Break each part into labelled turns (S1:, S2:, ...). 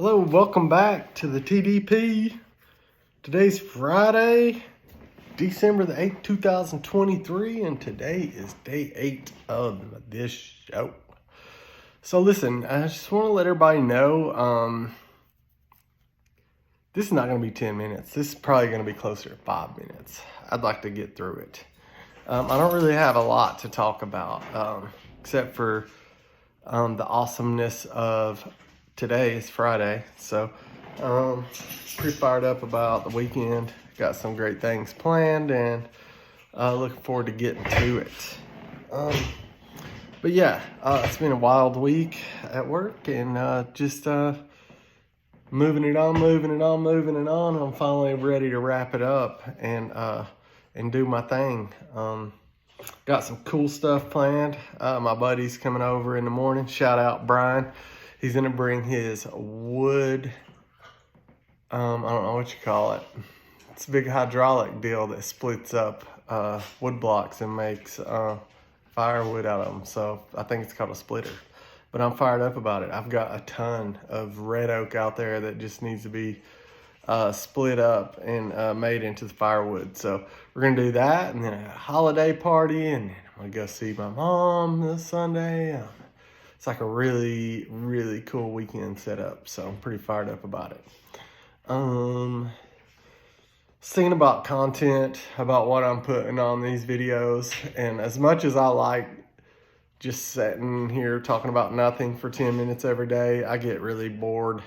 S1: Hello, welcome back to the TDP. Today's Friday, December the 8th, 2023, and today is day 8 of this show. So listen, I just want to let everybody know, this is not going to be 10 minutes. This is probably going to be closer to 5 minutes. I'd like to get through it. I don't really have a lot to talk about, except for the awesomeness of today is Friday. So pretty fired up about the weekend. Got some great things planned and looking forward to getting to it. But yeah, it's been a wild week at work and just moving it on. I'm finally ready to wrap it up and do my thing. Got some cool stuff planned. My buddy's coming over in the morning. Shout out Brian. He's gonna bring his wood, I don't know what you call it. It's a big hydraulic deal that splits up wood blocks and makes firewood out of them. So I think it's called a splitter. But I'm fired up about it. I've got a ton of red oak out there that just needs to be split up and made into the firewood. So we're gonna do that, and then a holiday party, and then I'm gonna go see my mom this Sunday. It's like a really, really cool weekend set up, so I'm pretty fired up about it. Thinking about content, about what I'm putting on these videos, and as much as I like just sitting here talking about nothing for 10 minutes every day, I get really bored.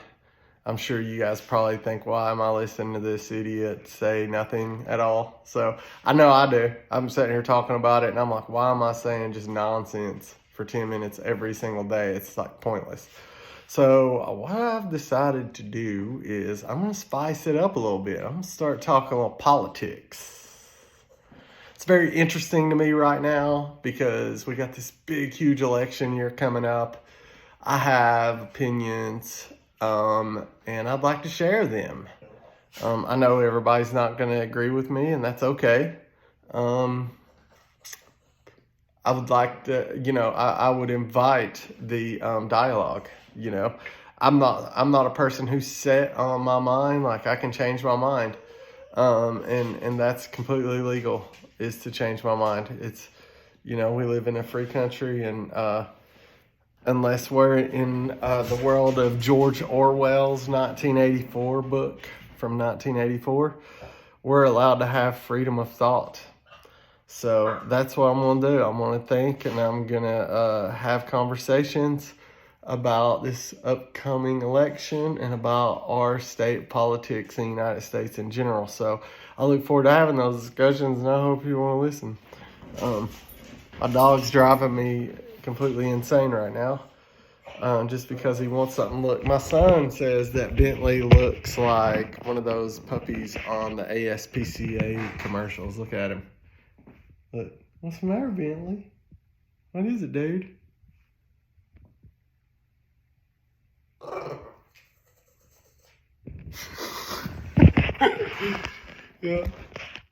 S1: I'm sure you guys probably think, why am I listening to this idiot say nothing at all? So I know I do. I'm sitting here talking about it and I'm like, why am I saying just nonsense for 10 minutes every single day? It's like pointless. So what I've decided to do is I'm going to spice it up a little bit. I'm going to start talking about politics. It's very interesting to me right now because we got this big, huge election year coming up. I have opinions, and I'd like to share them. I know everybody's not going to agree with me, and that's okay. I would like to, I would invite the dialogue. I'm not a person who's set on my mind. Like, I can change my mind, and that's completely legal, is to change my mind. It's, we live in a free country, and unless we're in the world of George Orwell's 1984 book from 1984, we're allowed to have freedom of thought. So that's what I'm going to do. I'm going to think, and I'm going to have conversations about this upcoming election and about our state politics in the United States in general. So I look forward to having those discussions, and I hope you want to listen. My dog's driving me completely insane right now, just because he wants something. Look, my son says that Bentley looks like one of those puppies on the ASPCA commercials. Look at him. Look, what's the matter, Bentley? What is it, dude? Yeah,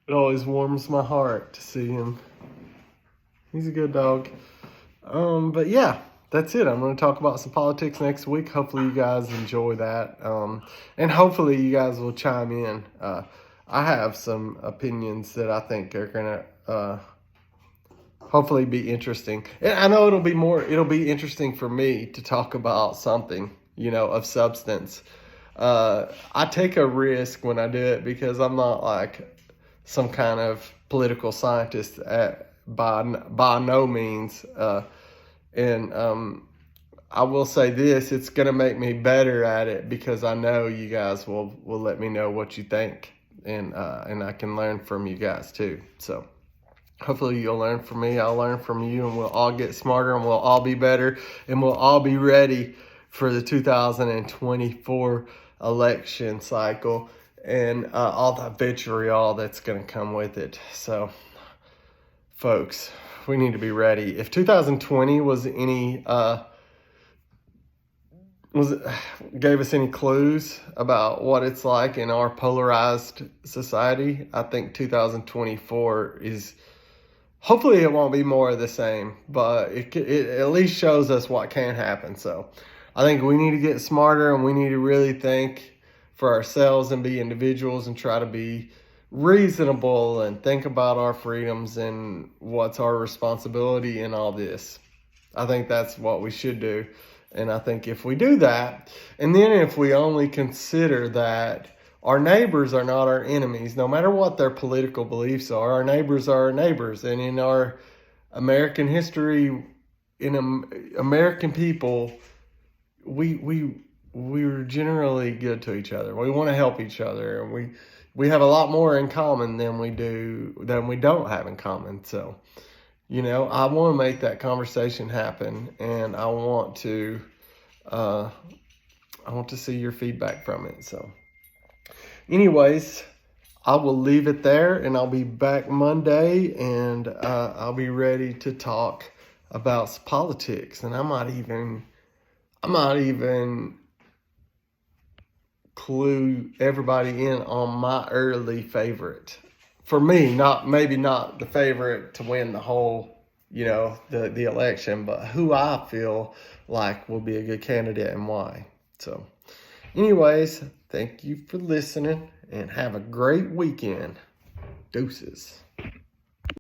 S1: it always warms my heart to see him. He's a good dog. But yeah, that's it. I'm going to talk about some politics next week. Hopefully you guys enjoy that. And hopefully you guys will chime in. I have some opinions that I think are going to hopefully be interesting. And I know it'll be interesting for me to talk about something, of substance. I take a risk when I do it because I'm not like some kind of political scientist by no means. And I will say this, it's going to make me better at it because I know you guys will let me know what you think, and I can learn from you guys too. So hopefully you'll learn from me, I'll learn from you, and we'll all get smarter, and we'll all be better, and we'll all be ready for the 2024 election cycle and all the vitriol that's going to come with it. So folks, we need to be ready. If 2020 gave us any clues about what it's like in our polarized society, I think 2024 is, hopefully it won't be more of the same, but it at least shows us what can happen. So I think we need to get smarter, and we need to really think for ourselves and be individuals and try to be reasonable and think about our freedoms and what's our responsibility in all this. I think that's what we should do. And I think if we do that, and then if we only consider that our neighbors are not our enemies, no matter what their political beliefs are, our neighbors are our neighbors. And in our American history, American people, we were generally good to each other. We want to help each other, and we have a lot more in common than we don't have in common. So, I want to make that conversation happen, and I want to see your feedback from it. So, anyways, I will leave it there, and I'll be back Monday, and I'll be ready to talk about politics, and I might even clue everybody in on my early favorite. For me, maybe not the favorite to win the whole, the election, but who I feel like will be a good candidate and why. So, anyways, thank you for listening, and have a great weekend. Deuces.